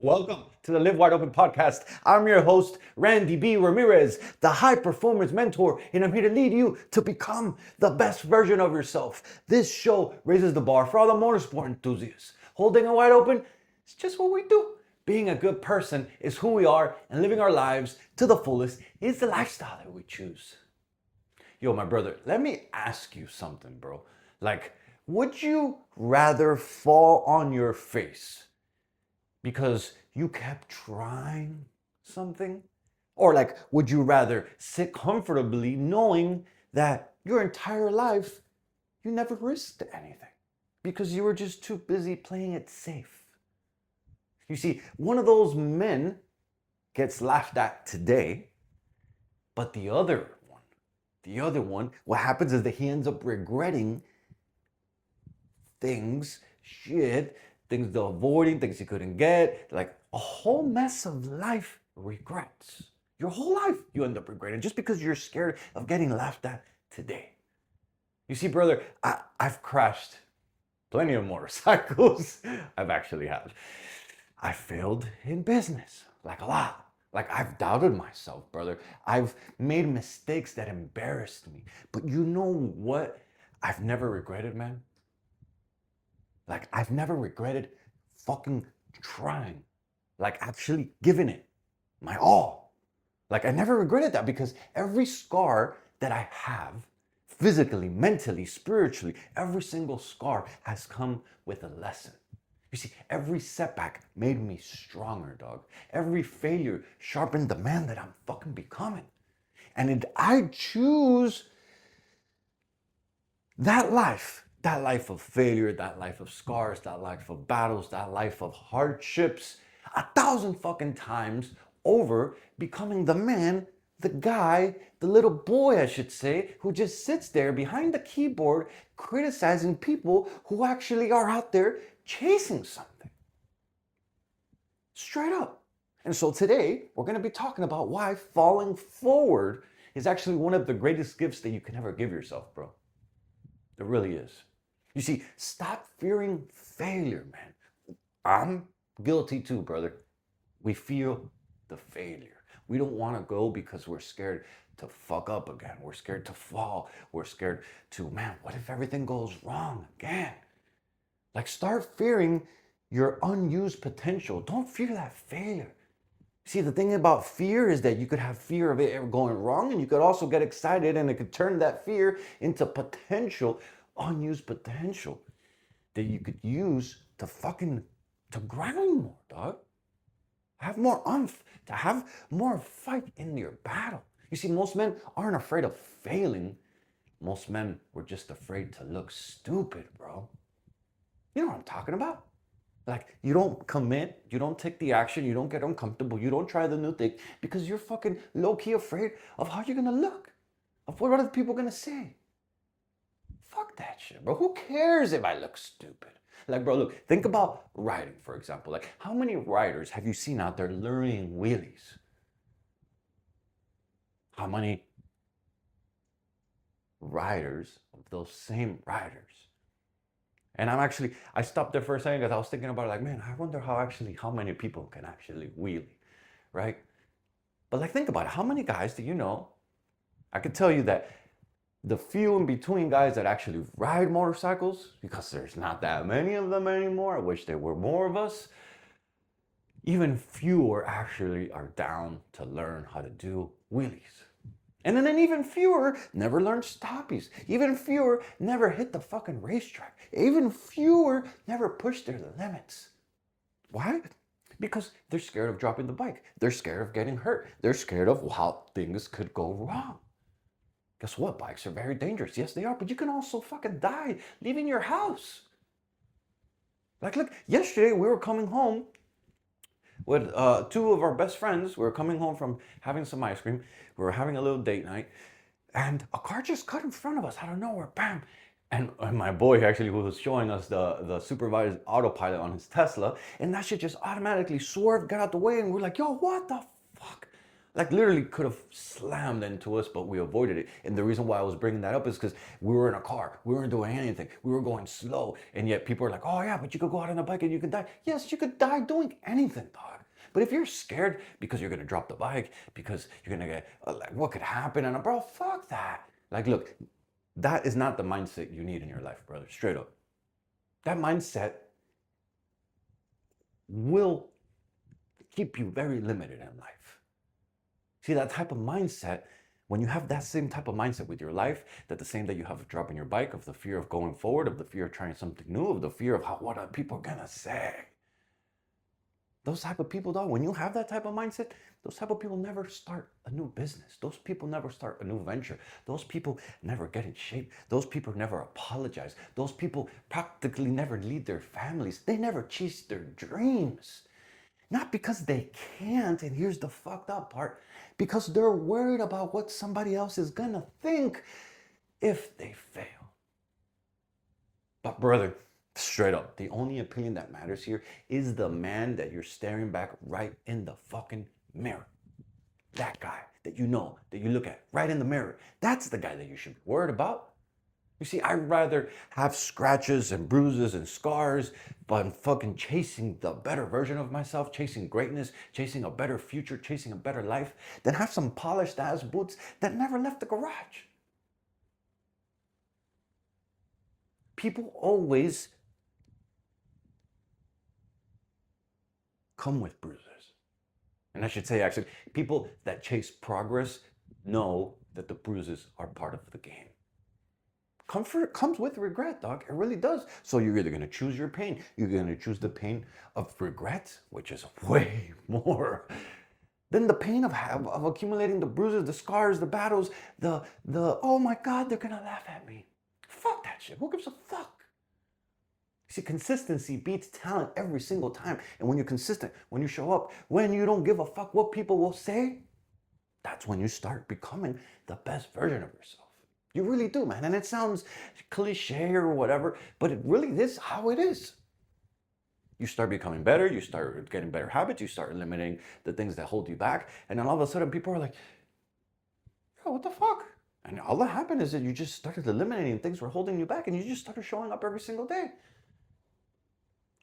Welcome to the Live Wide Open podcast. I'm your host, Randy B. Ramirez, the high performance mentor, and I'm here to lead you to become the best version of yourself. This show raises the bar for all the motorsport enthusiasts. Holding it wide open is just what we do. Being a good person is who we are, and living our lives to the fullest is the lifestyle that we choose. Yo, my brother, let me ask you something, bro. Would you rather fall on your face because you kept trying something? Or would you rather sit comfortably knowing that your entire life you never risked anything because you were just too busy playing it safe? You see, one of those men gets laughed at today, but the other one, what happens is that he ends up regretting things, things avoiding, things he couldn't get, like a whole mess of life regrets. Your whole life you end up regretting just because you're scared of getting laughed at today. You see, brother, I've crashed plenty of motorcycles. I've actually had. I failed in business, like a lot. Like I've doubted myself, brother. I've made mistakes that embarrassed me. But you know what I've never regretted, man? Like, I've never regretted fucking trying, like actually giving it my all. Like, I never regretted that because every scar that I have, physically, mentally, spiritually, every single scar has come with a lesson. You see, every setback made me stronger, dog. Every failure sharpened the man that I'm fucking becoming. And I choose that life of failure, that life of scars, that life of battles, that life of hardships 1,000 fucking times over becoming the man, the guy, the little boy, I should say, who just sits there behind the keyboard criticizing people who actually are out there chasing something. Straight up. And so today, we're going to be talking about why falling forward is actually one of the greatest gifts that you can ever give yourself, bro. It really is. You see, stop fearing failure, man. I'm guilty too, brother. We feel the failure. We don't want to go because we're scared to fuck up again. We're scared to fall. We're scared to, man, what if everything goes wrong again? Like, start fearing your unused potential. Don't fear that failure. See, the thing about fear is that you could have fear of it ever going wrong, and you could also get excited, and it could turn that fear into potential, unused potential that you could use to grind more, dog. Have more umph, to have more fight in your battle. You see, most men aren't afraid of failing. Most men were just afraid to look stupid, bro. You know what I'm talking about? Like, you don't commit, you don't take the action, you don't get uncomfortable, you don't try the new thing because you're fucking low-key afraid of how you're gonna look, of what other people are gonna say. Fuck that shit, bro. Who cares if I look stupid? Like, bro, look, think about riding, for example. Like, how many riders have you seen out there learning wheelies? How many riders of those same riders? And I stopped there for a second because I was thinking about it, like, man, I wonder how many people can actually wheelie, right? But like, think about it. How many guys do you know? I could tell you that the few in between guys that actually ride motorcycles, because there's not that many of them anymore, I wish there were more of us, even fewer actually are down to learn how to do wheelies. And then even fewer never learned stoppies. Even fewer never hit the fucking racetrack. Even fewer never pushed their limits. Why? Because they're scared of dropping the bike. They're scared of getting hurt. They're scared of how things could go wrong. Guess what? Bikes are very dangerous. Yes, they are. But you can also fucking die leaving your house. Like, look, yesterday we were coming home with two of our best friends. We were coming home from having some ice cream. We were having a little date night. And a car just cut in front of us out of nowhere. Bam. And my boy actually was showing us the supervised autopilot on his Tesla. And that shit just automatically swerved, got out the way. And we're like, yo, what the fuck? Like, literally could have slammed into us, but we avoided it. And the reason why I was bringing that up is because we were in a car. We weren't doing anything. We were going slow. And yet people are like, oh yeah, but you could go out on a bike and you could die. Yes, you could die doing anything, dog. But if you're scared because you're gonna drop the bike, because you're gonna get like, what could happen? And bro, fuck that. Like, look, that is not the mindset you need in your life, brother. Straight up. That mindset will keep you very limited in life. See, that type of mindset, when you have that same type of mindset with your life, that the same that you have of dropping your bike, of the fear of going forward, of the fear of trying something new, of the fear of what are people gonna say. Those type of people, dog, when you have that type of mindset, those type of people never start a new business. Those people never start a new venture. Those people never get in shape. Those people never apologize. Those people practically never lead their families. They never chase their dreams. Not because they can't, and here's the fucked up part, because they're worried about what somebody else is gonna think if they fail. But brother, straight up, the only opinion that matters here is the man that you're staring back right in the fucking mirror. That guy that you know, that you look at right in the mirror. That's the guy that you should be worried about. You see, I'd rather have scratches and bruises and scars, but I'm fucking chasing the better version of myself, chasing greatness, chasing a better future, chasing a better life, than have some polished ass boots that never left the garage. People always come with bruises. And I should say, actually, people that chase progress know that the bruises are part of the game. Comfort comes with regret, dog. It really does. So you're either going to choose your pain. You're going to choose the pain of regret, which is way more than the pain of accumulating the bruises, the scars, the battles, the oh my God, they're going to laugh at me. Fuck that shit. Who gives a fuck? See, consistency beats talent every single time. And when you're consistent, when you show up, when you don't give a fuck what people will say, that's when you start becoming the best version of yourself. You really do, man. And it sounds cliche or whatever, but it really is how it is. You start becoming better, you start getting better habits, you start eliminating the things that hold you back, and then all of a sudden people are like, yo, what the fuck? And all that happened is that you just started eliminating things that were holding you back, and you just started showing up every single day.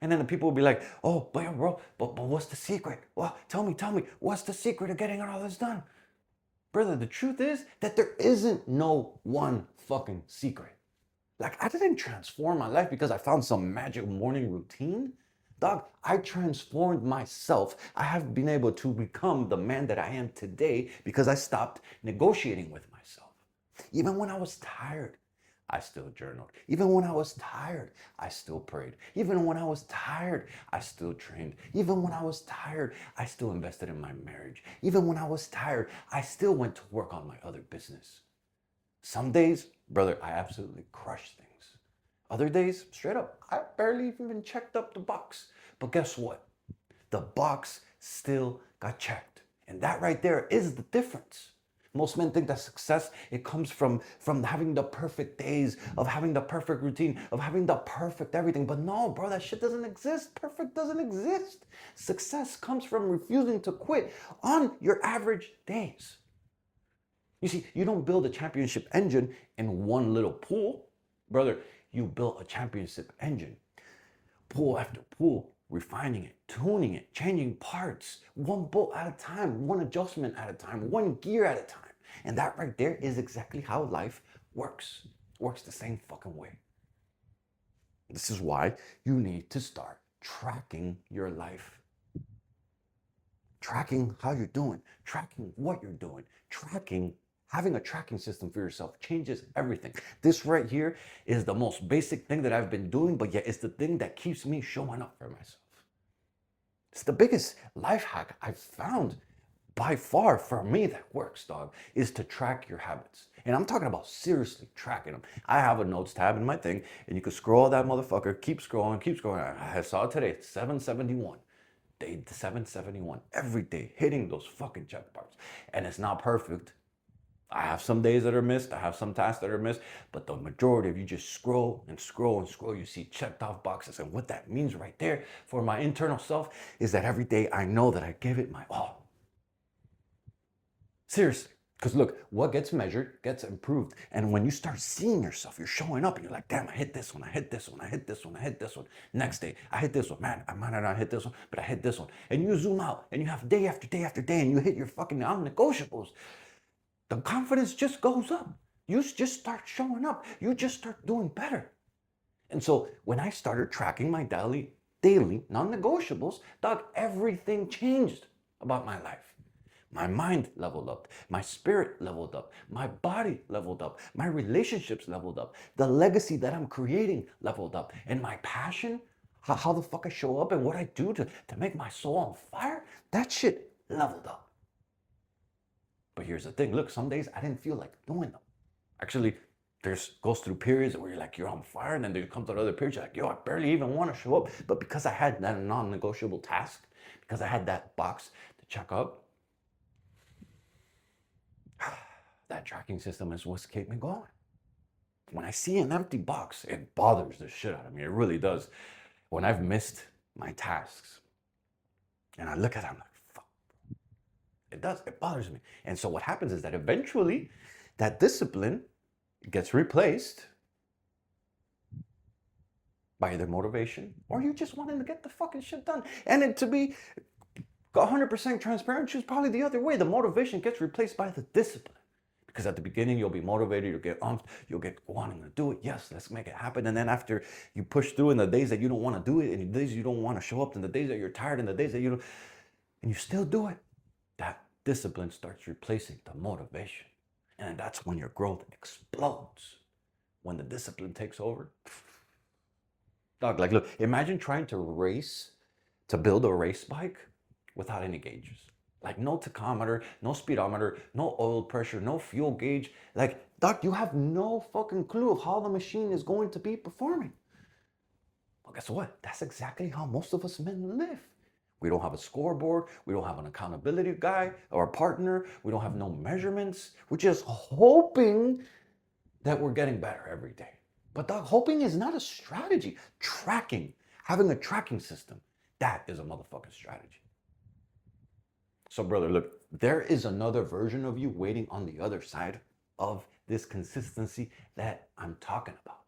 And then the people will be like, oh, but bro, but what's the secret? Well, tell me, what's the secret of getting all this done? Brother, the truth is that there isn't no one fucking secret. Like, I didn't transform my life because I found some magic morning routine. Dog, I transformed myself. I have been able to become the man that I am today because I stopped negotiating with myself. Even when I was tired, I still journaled. Even when I was tired, I still prayed. Even when I was tired, I still trained. Even when I was tired, I still invested in my marriage. Even when I was tired, I still went to work on my other business. Some days, brother, I absolutely crushed things. Other days, straight up, I barely even checked up the box. But guess what? The box still got checked. And that right there is the difference. Most men think that success, it comes from having the perfect days, of having the perfect routine, of having the perfect everything. But no, bro, that shit doesn't exist. Perfect doesn't exist. Success comes from refusing to quit on your average days. You see, you don't build a championship engine in one little pool. Brother, you built a championship engine. Pool after pool, refining it, tuning it, changing parts, one bolt at a time, one adjustment at a time, one gear at a time. And that right there is exactly how life works. It works the same fucking way. This is why you need to start tracking your life. Tracking how you're doing, tracking what you're doing, having a tracking system for yourself changes everything. This right here is the most basic thing that I've been doing, but yet it's the thing that keeps me showing up for myself. It's the biggest life hack I've found by far for me that works, dog, is to track your habits. And I'm talking about seriously tracking them. I have a notes tab in my thing, and you can scroll that motherfucker, keep scrolling. I saw it today, it's 771. Day 771, every day, hitting those fucking check marks. And it's not perfect. I have some days that are missed, I have some tasks that are missed, but the majority of you just scroll and scroll and scroll, you see checked off boxes. And what that means right there for my internal self is that every day I know that I give it my all. Seriously, Because look, what gets measured gets improved. And when you start seeing yourself, you're showing up and you're like, damn, I hit this one, I hit this one, I hit this one, I hit this one. Next day, I hit this one. Man, I might not hit this one, but I hit this one. And you zoom out and you have day after day after day and you hit your fucking non-negotiables. The confidence just goes up. You just start showing up. You just start doing better. And so when I started tracking my daily non-negotiables, dog, everything changed about my life. My mind leveled up, my spirit leveled up, my body leveled up, my relationships leveled up, the legacy that I'm creating leveled up, and my passion, how the fuck I show up and what I do to make my soul on fire, that shit leveled up. But here's the thing, look, some days I didn't feel like doing them. Actually, goes through periods where you're like, you're on fire, and then there comes another period, you're like, yo, I barely even want to show up. But because I had that non-negotiable task, because I had that box to check up, that tracking system is what's kept me going. When I see an empty box, it bothers the shit out of me. It really does. When I've missed my tasks and I look at it, I'm like, fuck. It does. It bothers me. And so what happens is that eventually that discipline gets replaced by either motivation or you just wanting to get the fucking shit done. And to be 100% transparent, choose probably the other way. The motivation gets replaced by the discipline. Because at the beginning, you'll be motivated, you'll get umped, you'll get wanting to do it. Yes, let's make it happen. And then after you push through in the days that you don't want to do it, and the days you don't want to show up, and the days that you're tired, and the days that you don't, and you still do it, that discipline starts replacing the motivation. And that's when your growth explodes. When the discipline takes over. Dog, like, look, imagine trying to build a race bike without any gauges. Like no tachometer, no speedometer, no oil pressure, no fuel gauge. Like, doc, you have no fucking clue of how the machine is going to be performing. Well, guess what? That's exactly how most of us men live. We don't have a scoreboard. We don't have an accountability guy or a partner. We don't have no measurements. We're just hoping that we're getting better every day. But doc, hoping is not a strategy. Tracking, having a tracking system, that is a motherfucking strategy. So brother, look, there is another version of you waiting on the other side of this consistency that I'm talking about.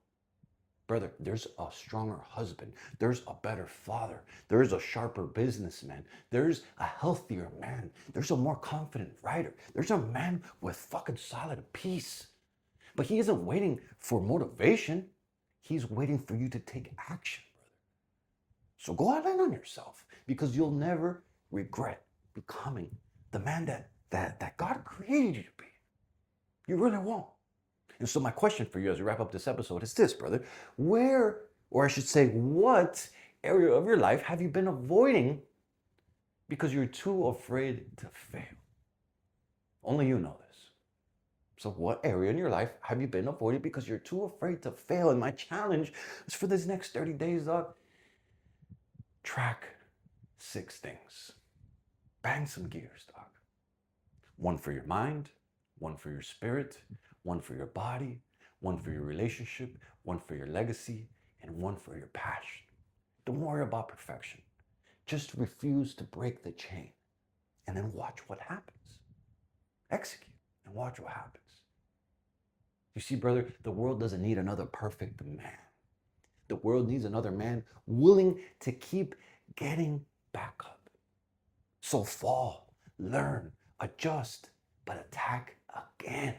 Brother, there's a stronger husband. There's a better father. There's a sharper businessman. There's a healthier man. There's a more confident writer. There's a man with fucking solid peace. But he isn't waiting for motivation. He's waiting for you to take action, brother. So go all in on yourself because you'll never regret becoming the man that God created you to be. You really won't. And so my question for you as we wrap up this episode is this, brother. Where, or I should say, what area of your life have you been avoiding because you're too afraid to fail? Only you know this. So what area in your life have you been avoiding because you're too afraid to fail? And my challenge is for this next 30 days, dog, track 6 things. Bang some gears, dog. 1 for your mind, 1 for your spirit, 1 for your body, 1 for your relationship, 1 for your legacy, and 1 for your passion. Don't worry about perfection. Just refuse to break the chain and then watch what happens. Execute and watch what happens. You see, brother, the world doesn't need another perfect man. The world needs another man willing to keep getting back up. So fall, learn, adjust, but attack again.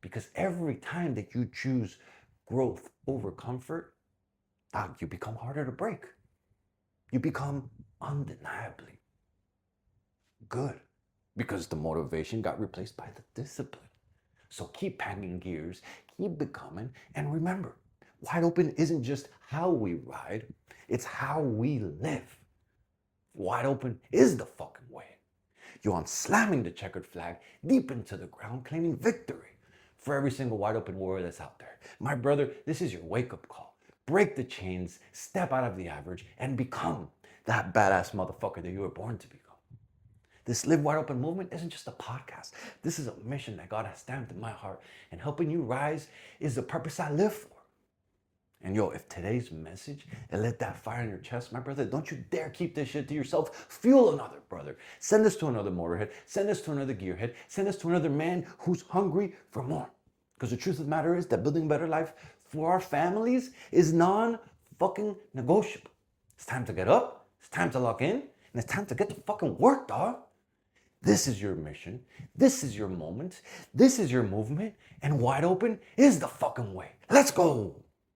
Because every time that you choose growth over comfort, you become harder to break. You become undeniably good because the motivation got replaced by the discipline. So keep banging gears, keep becoming, and remember, wide open isn't just how we ride, it's how we live. Wide open is the fucking way. You're on slamming the checkered flag deep into the ground, claiming victory for every single wide open warrior that's out there. My brother, this is your wake-up call. Break the chains, step out of the average, and become that badass motherfucker that you were born to become. This Live Wide Open movement isn't just a podcast. This is a mission that God has stamped in my heart, and helping you rise is the purpose I live for. And yo, if today's message it lit that fire in your chest, my brother, don't you dare keep this shit to yourself. Fuel another brother. Send this to another motorhead. Send this to another gearhead. Send this to another man who's hungry for more. Because the truth of the matter is that building a better life for our families is non-fucking negotiable. It's time to get up. It's time to lock in. And it's time to get to fucking work, dog. This is your mission. This is your moment. This is your movement. And wide open is the fucking way. Let's go.